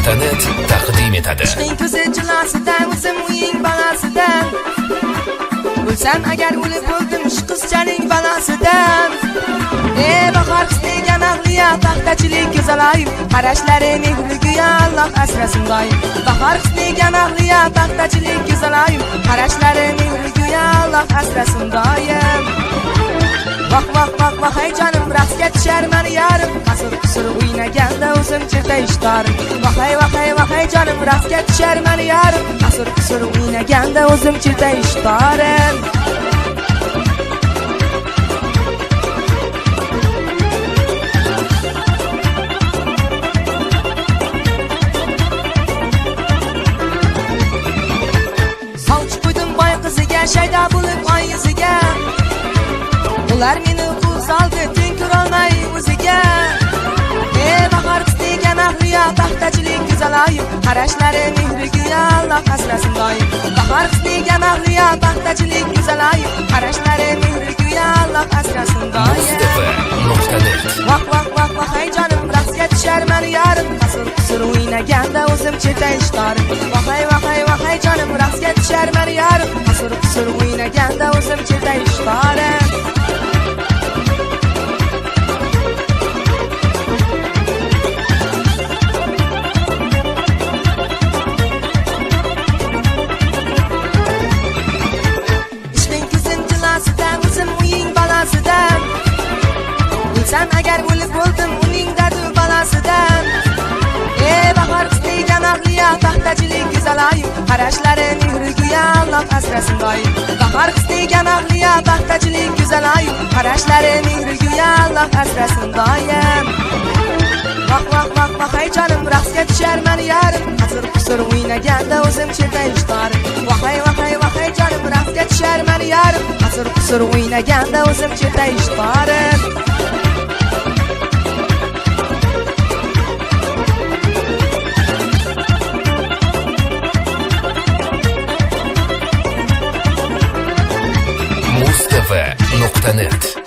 Muz.net taqdim etadi. Ishqing ko'zi jilosidan, o'zim uying balasidan. O'lsam agar o'lib o'ldim shu qizchaning balasidan. Bahor qisdegan ahliya paxtachilik go'zalayu, qarashlari mehriga Alloh asrasin doim. Bahor qisdegan ahliya paxtachilik go'zalayu, qarashlari mehriga Alloh asrasin doim. Vah vah vah vah hey canım, raqsga tushar mani yarim, qasir o'ynaganda o'zim cherta ishtarim. Vah hey canım, raqsga tushar mani yarim, qasir o'ynaganda o'zim cherta ishtarim. Sovchi qo'ydim boy qiziga, shayda bo'lib oy yuziga. Ular meni qo'l soldi, teng ko'rolmay o'ziga. Bahor qisdegan ahliya paxtachilik go'zalayu, qarashlari mehriga Alloh asrasin doim. Bahor qisdegan ahliya paxtachilik go'zalayu, qarashlari mehriga Alloh asrasin doim. Muz.net. Vah vah vah vah hey canım, raqsga tushar mani yarim, qasir o'ynaganda o'zim cherta ishtarim. Vah hey canım, raqsga tushar mani yarim, qasir o'ynaganda o'zim cherta ishtarim. O'lsam agar o'lib o'ldim uning dardi balasidan. Bahor qisdegan ahliya paxtachilik go'zalayu, qarashlari mehriga Alloh asrasin doim. Bahor qisdegan ahliya paxtachilik go'zalayu, qarashlari mehriga Alloh asrasin doim. Vah vah vah vah hey canım, raqsga tushar mani yarim, qasir o'ynaganda o'zim cherta ishtarim. Vah hey canım, raqsga tushar mani yarim, qasir o'ynaganda o'zim cherta ishtarim. Muz.net